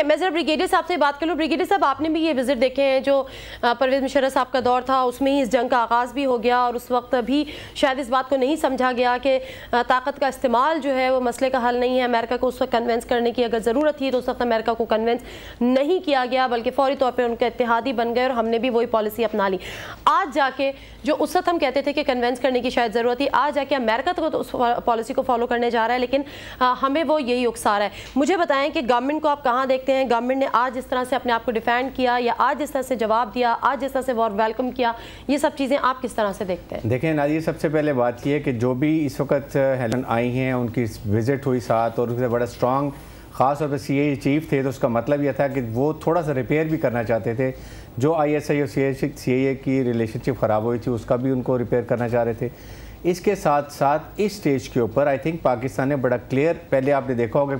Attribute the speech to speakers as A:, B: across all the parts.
A: دیکھیں میں ذرا بریگیڈیئر صاحب سے بات کر لوں. بریگیڈیئر صاحب آپ نے بھی یہ وزٹ دیکھے ہیں جو پرویز مشرف صاحب کا دور تھا, اس میں ہی اس جنگ کا آغاز بھی ہو گیا, اور اس وقت بھی شاید اس بات کو نہیں سمجھا گیا کہ طاقت کا استعمال جو ہے وہ مسئلے کا حل نہیں ہے. امریکہ کو اس وقت کنونس کرنے کی اگر ضرورت تھی تو اس وقت امریکہ کو کنونس نہیں کیا گیا, بلکہ فوری طور پہ ان کے اتحادی بن گئے اور ہم نے بھی وہی پالیسی اپنا لی. آج جا کے جو اس وقت ہم کہتے تھے کہ کنونس کرنے کی شاید ضرورت تھی, آج جا کے امریکہ تو اس پالیسی کو فالو کرنے جا رہا ہے, لیکن ہمیں وہ یہی اکسا رہا ہے. مجھے بتائیں کہ گورنمنٹ کو آپ کہاں دیکھتے ہیں؟ گورنمنٹ نے آج اس طرح سے اپنے آپ کو ڈیفینڈ کیا, یا آج اس طرح سے جواب دیا, آج اس طرح سے وار ویلکم کیا, یہ سب چیزیں آپ کس طرح سے دیکھتے ہیں؟
B: دیکھیں نادیہ, سب سے پہلے بات یہ ہے کہ جو بھی اس وقت ہیلن آئی ہیں, ان کی وزٹ ہوئی ساتھ, اور ان سے بڑا اسٹرانگ خاص طور پہ سی اے چیف تھے, تو اس کا مطلب یہ تھا کہ وہ تھوڑا سا ریپیئر بھی کرنا چاہتے تھے. جو آئی ایس آئی اور سی اے کی ریلیشن شپ خراب ہوئی تھی اس کا بھی ان کو ریپیئر کرنا چاہ رہے تھے. اس کے ساتھ ساتھ اس سٹیج کے اوپر آئی تھنک پاکستان نے بڑا کلیئر, پہلے آپ نے دیکھا ہوگا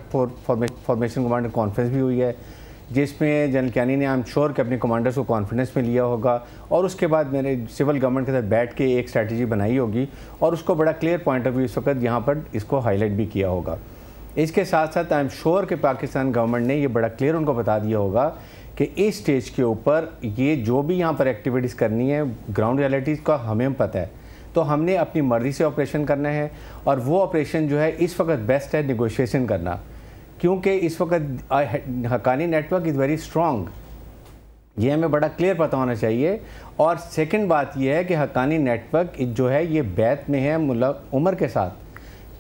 B: فارمیشن کمانڈر کانفرنس بھی ہوئی ہے, جس میں جنرل کیانی نے آئی ایم شور کہ اپنے کمانڈرز کو کانفیڈنس میں لیا ہوگا, اور اس کے بعد میں نے سول گورنمنٹ کے ساتھ بیٹھ کے ایک اسٹریٹجی بنائی ہوگی, اور اس کو بڑا کلیئر پوائنٹ آف ویو اس وقت یہاں پر اس کو ہائی لائٹ بھی کیا ہوگا. اس کے ساتھ ساتھ آئی ایم شور کہ پاکستان گورنمنٹ نے یہ بڑا کلیئر ان کو بتا دیا ہوگا کہ اس سٹیج کے اوپر یہ جو بھی یہاں پر ایکٹیویٹیز کرنی ہے, گراؤنڈ ریالٹیز کا ہمیں پتہ ہے, تو ہم نے اپنی مرضی سے آپریشن کرنا ہے, اور وہ آپریشن جو ہے اس وقت بیسٹ ہے نیگوشیشن کرنا, کیونکہ اس وقت Haqqani network is very strong, یہ ہمیں بڑا کلیئر پتہ ہونا چاہیے. اور سیکنڈ بات یہ ہے کہ حقانی نیٹ ورک جو ہے یہ بیعت میں ہے ملا عمر کے ساتھ.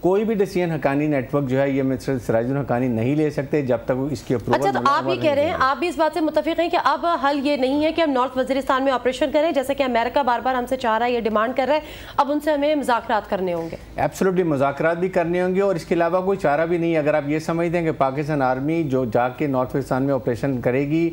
B: کوئی بھی ڈیسیجن حقانی نیٹ ورک جو ہے یہ مسٹر سراج الدین حقانی نہیں لے سکتے جب تک وہ اس کی اپروول.
A: اچھا, تو آپ یہ کہہ رہے ہیں, آپ بھی اس بات سے متفق ہیں کہ اب حل یہ نہیں ہے کہ ہم نارتھ وزیرستان میں آپریشن کریں, جیسے کہ امریکہ بار بار ہم سے چاہ رہا ہے, یہ ڈیمانڈ کر رہا ہے, اب ان سے ہمیں مذاکرات کرنے ہوں گے؟
B: ایبسولوٹلی مذاکرات بھی کرنے ہوں گے, اور اس کے علاوہ کوئی چارہ بھی نہیں. اگر آپ یہ سمجھتے ہیں کہ پاکستان آرمی جو جا کے نارتھ وزیرستان میں آپریشن کرے گی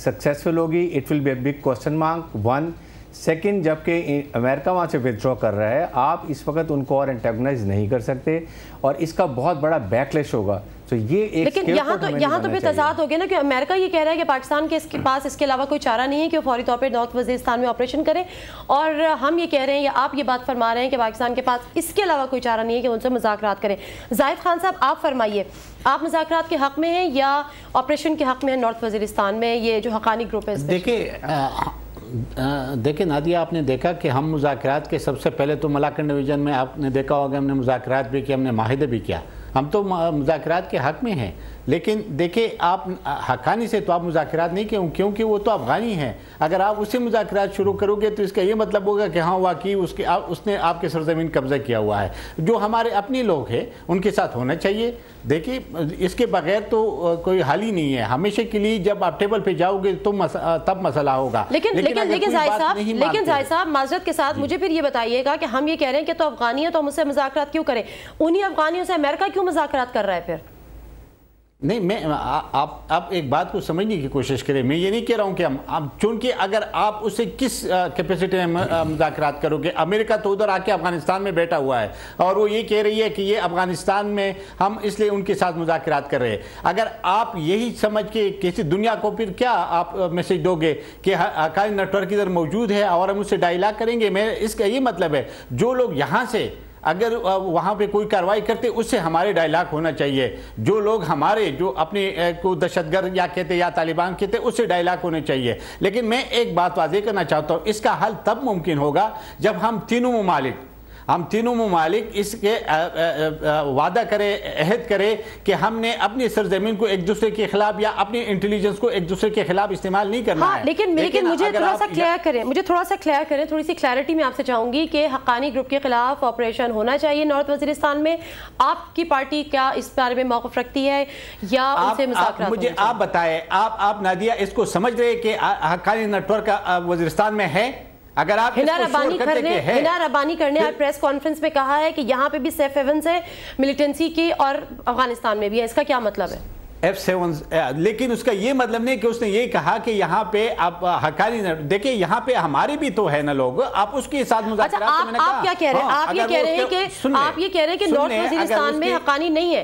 B: سکسیسفل ہوگی, it will be a big question mark. One second, جبکہ امریکہ وہاں سے ودرا کر رہا ہے, آپ اس وقت ان کو اور انٹیگونائز نہیں کر سکتے, اور اس کا بہت بڑا بیک لیش ہوگا. تو یہ ایک
A: لیکن یہاں تو بھی تضاد ہو گیا نا, کہ امریکہ یہ کہہ رہا ہے کہ پاکستان کے پاس اس کے علاوہ کوئی چارہ نہیں ہے کہ وہ فوری طور پہ نارتھ وزیرستان میں آپریشن کرے, اور ہم یہ کہہ رہے ہیں یا آپ یہ بات فرما رہے ہیں کہ پاکستان کے پاس اس کے علاوہ کوئی چارہ نہیں ہے کہ ان سے مذاکرات کریں. زاہد خان صاحب, آپ فرمائیے, آپ مذاکرات کے حق میں ہیں یا آپریشن کے حق میں ہیں نارتھ وزیرستان میں, یہ جو حقانی گروپ ہے؟
C: دیکھیں نادیہ, آپ نے دیکھا کہ ہم مذاکرات کے سب سے پہلے تو ملاکنڈ ڈویژن میں آپ نے دیکھا ہوگا ہم نے مذاکرات بھی کیا, ہم نے معاہدے بھی کیا, ہم تو مذاکرات کے حق میں ہیں. لیکن دیکھیں آپ حقانی سے تو آپ مذاکرات نہیں کیوں, کیونکہ وہ تو افغانی ہیں. اگر آپ اس سے مذاکرات شروع کرو گے تو اس کا یہ مطلب ہوگا کہ ہاں واقعی اس نے آپ کے سرزمین قبضہ کیا ہوا ہے. جو ہمارے اپنے لوگ ہیں ان کے ساتھ ہونا چاہیے. دیکھیں اس کے بغیر تو کوئی حل ہی نہیں ہے. ہمیشہ کے لیے جب آپ ٹیبل پہ جاؤ گے تب مسئلہ ہوگا.
A: لیکن زاہد صاحب معذرت کے ساتھ مجھے پھر یہ بتائیے گا کہ ہم یہ کہہ رہے ہیں کہ تو افغانی ہے تو ہم اس سے مذاکرات کیوں کریں, انہی افغانیوں سے امریکہ کیوں مذاکرات کر رہا ہے پھر؟
C: نہیں, آپ ایک بات کو سمجھنے کی کوشش کریں. میں یہ نہیں کہہ رہا ہوں کہ ہم چونکہ اگر آپ اسے کس کیپیسٹی میں مذاکرات کرو گے, امریکہ تو ادھر آ کے افغانستان میں بیٹھا ہوا ہے اور وہ یہ کہہ رہی ہے کہ یہ افغانستان میں ہم اس لیے ان کے ساتھ مذاکرات کر رہے ہیں. اگر آپ یہی سمجھ کے کسی دنیا کو پھر کیا آپ میسج دو گے کہ حقانی نیٹ ورک ادھر موجود ہے اور ہم اس سے ڈائلاگ کریں گے؟ میں اس کا یہ مطلب ہے جو لوگ یہاں سے اگر وہاں پہ کوئی کارروائی کرتے اس سے ہمارے ڈائلاگ ہونا چاہیے. جو لوگ ہمارے جو اپنے کو دہشت گرد یا کہتے یا طالبان کہتے اس سے ڈائلاگ ہونے چاہیے. لیکن میں ایک بات واضح کرنا چاہتا ہوں, اس کا حل تب ممکن ہوگا جب ہم تینوں ممالک اس کے وعدہ کرے, عہد کرے کہ ہم نے اپنی سرزمین کو ایک دوسرے کے خلاف یا اپنی انٹیلیجنس کو ایک دوسرے کے خلاف استعمال نہیں کرنا ہے.
A: لیکن مجھے تھوڑا سا کلیئر کریں, تھوڑی سی کلیئرٹی میں آپ سے چاہوں گی کہ حقانی گروپ کے خلاف آپریشن ہونا چاہیے نارتھ وزیرستان میں. آپ کی پارٹی کیا اس بارے میں موقف رکھتی ہے یا ان سے مذاکرات؟
C: مجھے آپ بتائیں, آپ نادیہ اس کو سمجھ رہے کہ حقانی نیٹ ورک وزیرستان میں ہے؟ اگر آپ
A: ہنا ربانی کرنے اور پریس کانفرنس میں کہا ہے کہ یہاں پہ بھی سیف ہیونز ہے ملیٹنسی کی اور افغانستان میں بھی ہے, اس کا کیا مطلب ہے؟
C: F7 لیکن اس کا یہ مطلب نہیں کہ اس نے یہ کہا کہ یہاں پہ آپ حقانی دیکھیں یہاں پہ ہمارے بھی تو ہے نا لوگ, آپ اس کے ساتھ مذاکرات.
A: آپ کیا کہہ رہے ہیں؟ آپ یہ کہہ رہے ہیں کہ نارتھ وزیرستان میں حقانی نہیں ہے؟